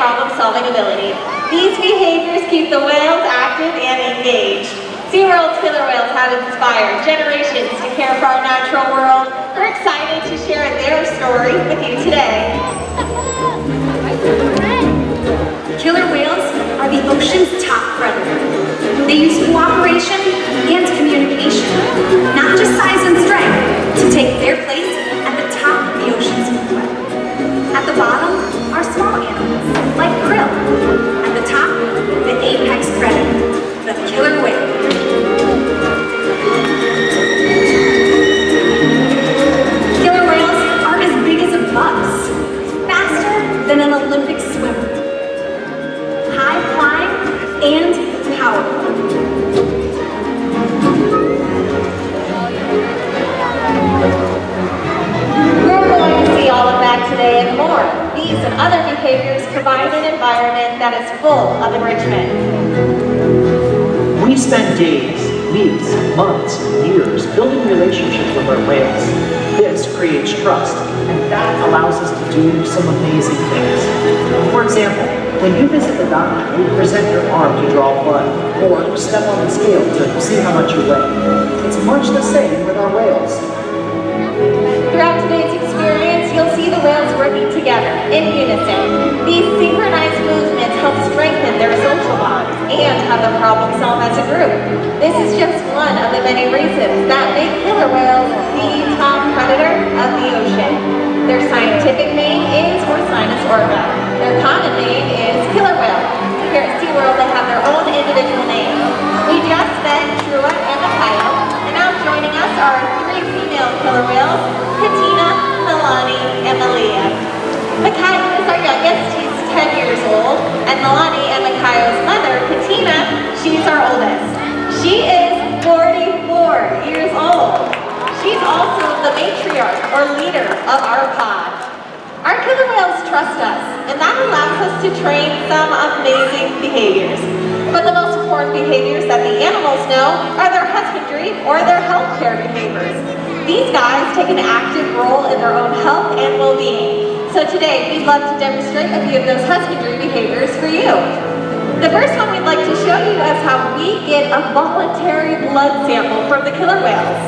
problem-solving ability. These behaviors keep the whales active and engaged. SeaWorld's killer whales have inspired generations to care for our natural world. We're excited to share their story with you today. Killer whales are the ocean's top predator. They use cooperation and communication, not just size and strength, to take their place at the top of the ocean's food web. At the bottom are small animals, like krill. At the top, the apex predator, the killer whale. Killer whales are as big as a bus, faster than an Olympic swimmer, high-flying and powerful. We're going to see all of that today and more. These and other behaviors provide an environment that is full of enrichment. We spend days, weeks, months, and years building relationships with our whales. This creates trust, and that allows us to do some amazing things. For example, when you visit the doctor, you present your arm to draw blood, or step on the scale to see how much you weigh. It's much the same with our whales. Throughout today's experience, you'll see the whales working together in unison. These synchronized movements help strengthen their social bonds and how they problem solve as a group. This is just one of the many reasons that make killer whales the top predator of the ocean. Their scientific name is Orca. Their common name is killer whale. Here at SeaWorld, they have their own individual names. We just met Trua and Mikhail, and now joining us are three female killer whales, Katina, Milani, and Malia. Mikhail is our youngest. He's 10 years old, and Milani and Makayo's mother, Katina, she's our oldest. She is 44 years old. She's also the matriarch or leader of our pod. Our killer whales trust us, and that allows us to train some amazing behaviors. But the most important behaviors that the animals know are their husbandry or their healthcare behaviors. These guys take an active role in their own health and well-being. So today, we'd love to demonstrate a few of those husbandry behaviors for you. The first one we'd like to show you is how we get a voluntary blood sample from the killer whales.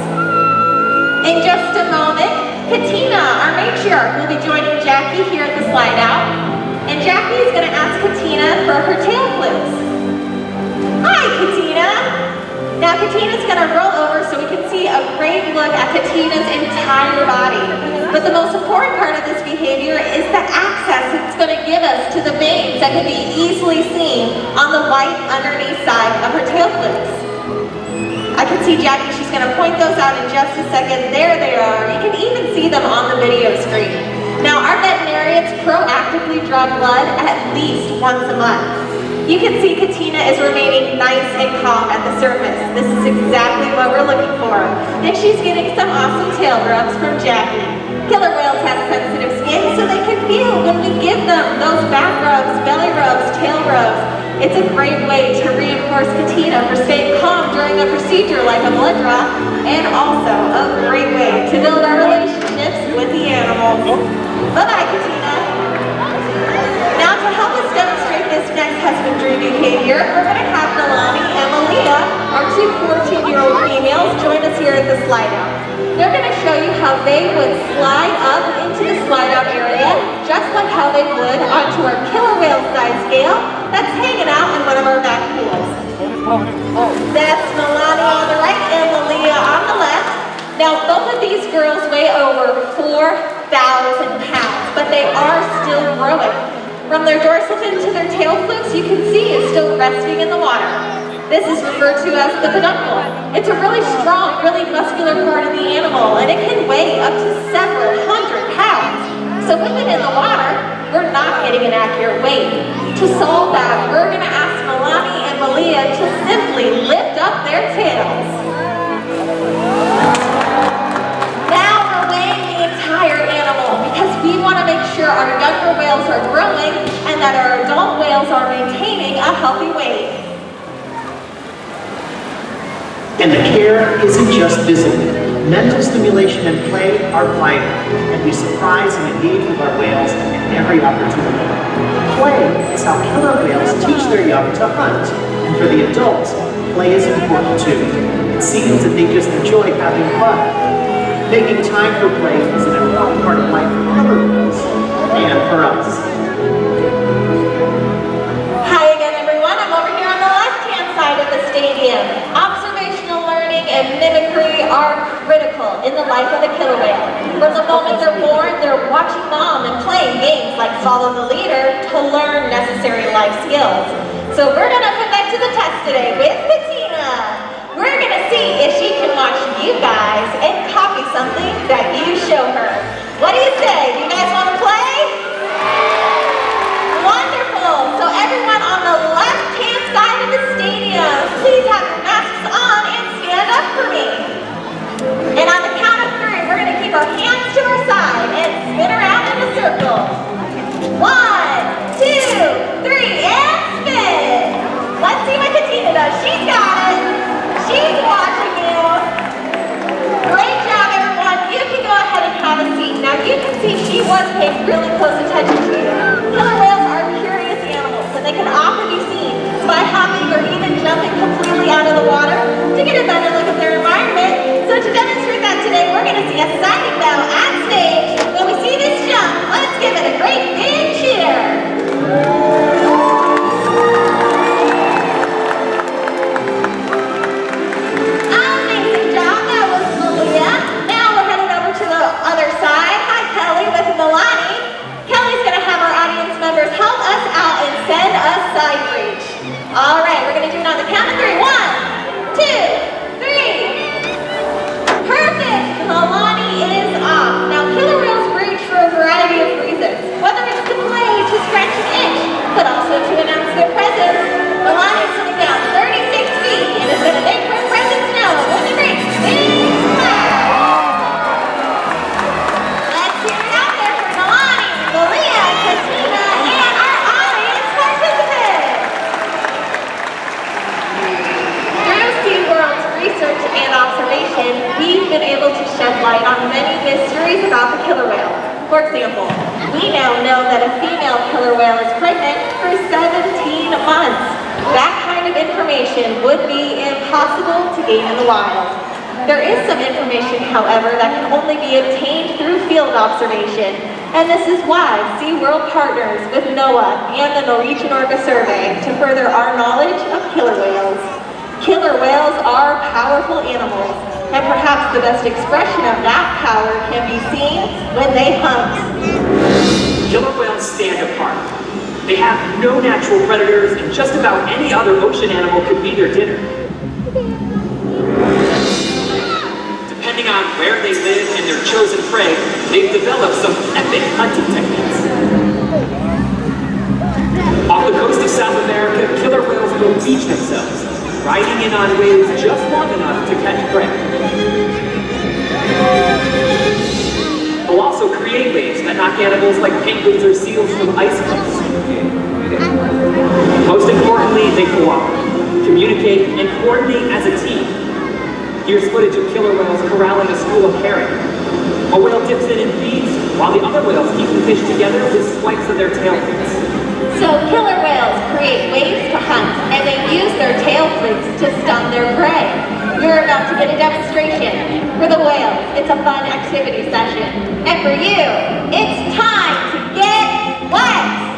In just a moment, Katina, our matriarch, will be joining Jackie here at the slide out. And Jackie is going to ask Katina for her tail flips. Hi, Katina. Now Katina's going to roll over so we can see a great look at Katina's entire body. But the most important part of this behavior is the access it's going to give us to the veins that can be easily seen on the white underneath side of her tail flips. I can see Jackie, she's going to point those out in just a second. There they are. You can even see them on the video screen. Now our veterinarians proactively draw blood at least once a month. You can see Katina is remaining nice and calm at the surface. This is exactly what we're looking for. And she's getting some awesome tail rubs from Jackie. Killer whales have sensitive skin, so they can feel when we give them those back rubs, belly rubs, tail rubs. It's a great way to reinforce Katina for staying calm during a procedure like a blood draw, and also a great way to build our relationships with the animals. Bye-bye, Katina. Now to help us demonstrate this next husbandry behavior, we're going to have Milani and Malia, our two 14-year-old females, join us here at the slide out. They're going to show you how they would slide up into the slide out area, just like how they would onto our killer whale size scale that's hanging out in one of our back pools. That's Milani on the right and Malia on the left. Now both of these girls weigh over 4,000 pounds, but they are still growing. From their dorsal fin to their tail flips, you can see it's still resting in the water. This is referred to as the peduncle. It's a really strong, really muscular part of the animal, and it can weigh up to several hundred pounds. So with it in the water, we're not getting an accurate weight. To solve that, we're going to ask Milani and Malia to simply lift up their tails. Now we're weighing the entire animal because we want to make sure our younger whales are growing and that our adult whales are maintaining a healthy weight. And the care isn't just physical. Mental stimulation and play are vital, and we surprise and engage with our whales at every opportunity. Play is how killer whales teach their young to hunt, and for the adults, play is important too. It seems that they just enjoy having fun. Making time for play is an important part of life for killer whales, and for us. Hi again, everyone. I'm over here on the left-hand side of the stadium. Observational learning and mimicry are critical in the life of the killer whale. From the moment they're born, they're watching mom and playing games like Follow the Leader to learn necessary life skills. So we're going to put that to the test today with Katina. We're going to see if she can watch you guys and copy something that you show her. What do you say? Do you guys want to play? Wonderful. So everyone on the left-hand side of the stadium, please have your masks on and stand up for me. And on the count of 3, we're going to keep our hands to our side and spin around in a circle. 1, 2, 3, and spin. Let's see what Katina does. She's got it. She's watching you. Great job, everyone. You can go ahead and have a seat. Now you can see she was paying really close attention to you. Killer whales are curious animals, and they can often be seen by hopping or even jumping completely out of the water to get a better look at their environment. So to demonstrate that today, we're going to see a signing bell on stage. When we see this jump, let's give it a great big cheer. Amazing job. That was Malia. Now we're headed over to the other side. Hi, Kelly with Milani. Kelly's going to have our audience members help us out and send us side reach. All right, we're going to do it on the count of 3. 1, 2, 3. Perfect. Milani is off. Now, killer whales breed for a variety of reasons, whether it's to play, to scratch an itch, but also to announce For example, we now know that a female killer whale is pregnant for 17 months. That kind of information would be impossible to gain in the wild. There is some information, however, that can only be obtained through field observation, and this is why SeaWorld partners with NOAA and the Norwegian Orca survey to further our knowledge of killer whales. Killer whales are powerful animals, and perhaps the best expression of that power can be seen when they hunt. Killer whales stand apart. They have no natural predators, and just about any other ocean animal could be their dinner. Depending on where they live and their chosen prey, they've developed some epic hunting techniques. Off the coast of South America, killer whales will beach themselves, riding in on waves just long enough to catch prey. They'll also create waves that knock animals like penguins or seals from ice cliffs. Most importantly, they cooperate, communicate, and coordinate as a team. Here's footage of killer whales corralling a school of herring. A whale dips in and feeds, while the other whales keep the fish together with swipes of their tail fins. So killer whales create waves to hunt, and they use their tail flicks to stun their prey. You're about to get a demonstration. For the whales, it's a fun activity session. And for you, it's time to get wet!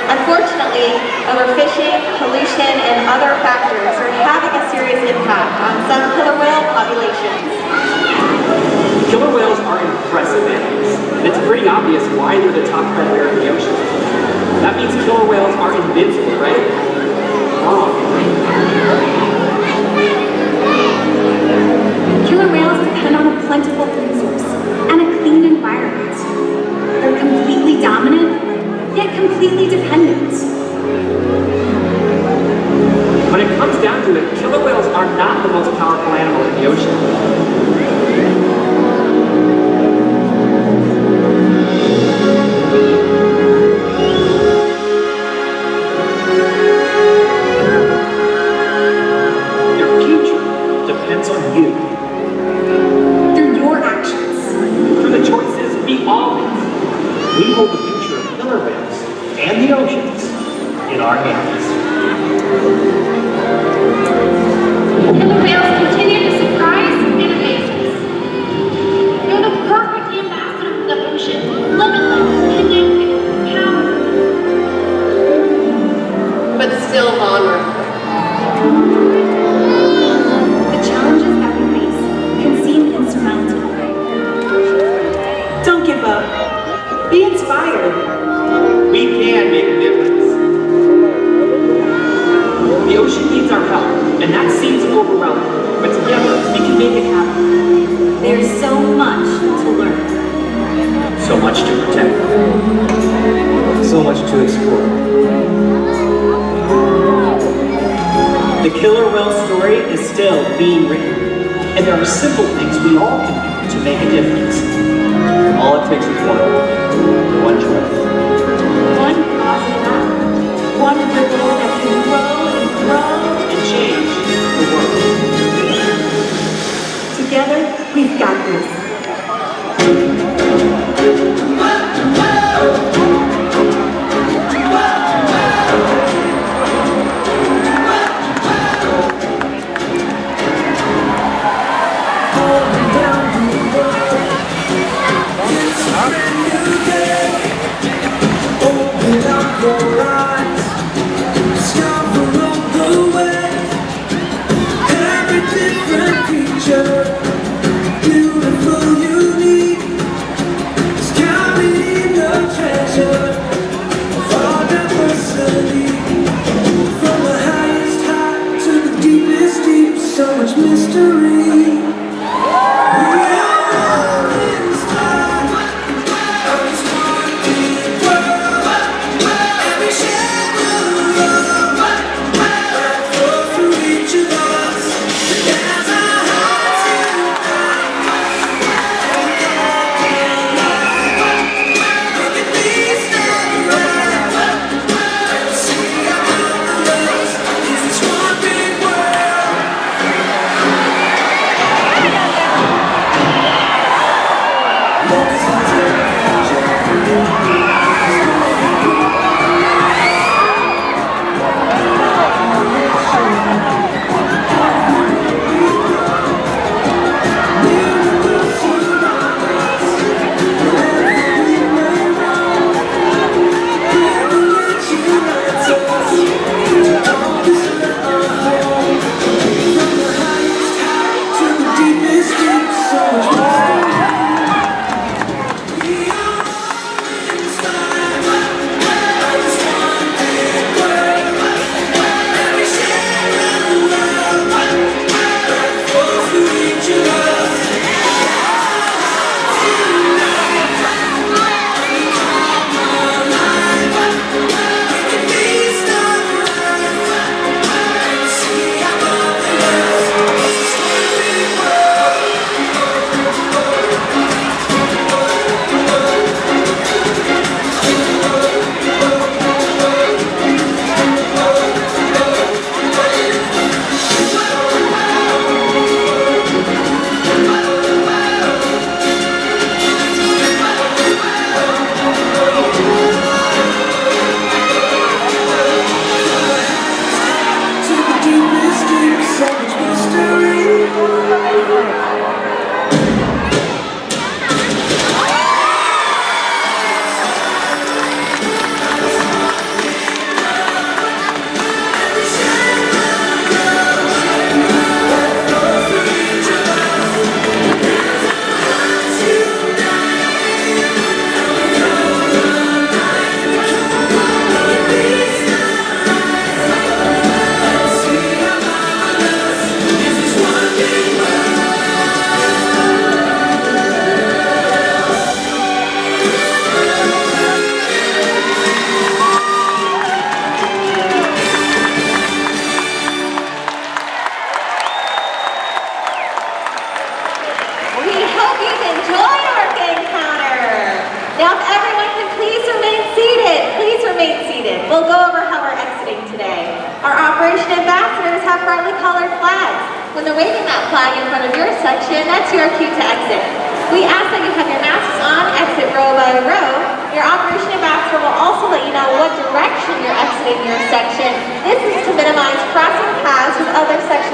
Unfortunately, overfishing, pollution, and other factors are having a serious impact on some killer whale populations. Killer whales are impressive animals, and it's pretty obvious why they're the top predator in the ocean. That means killer whales are invincible, right? Wrong. Killer whales depend on a plentiful food source and a clean environment. They're completely dominant, yet completely dependent. When it comes down to it, killer whales are not the most powerful animal in the ocean. always. We hold the future of killer whales and the oceans in our hands. Killer whales continue to surprise and amaze us. They're the perfect ambassador for the ocean, limitless, connected, powerful. But still vulnerable. The challenges that we face can seem insurmountable. Don't give up. Be inspired. We can make a difference. The ocean needs our help, and that seems overwhelming, but together we can make it happen. There's so much to learn. So much to protect. So much to explore. The killer whale story is still being written, and there are simple things we all can do to make a difference. All it takes is one choice. One positive act. One ripple that can grow and grow. And change the world. Together, we've got this. So much mystery. We'll go over how we're exiting today. Our operation ambassadors have brightly colored flags. When they're waving that flag in front of your section, that's your cue to exit. We ask that you have your masks on, exit row in your section. This is to minimize crossing paths with other sections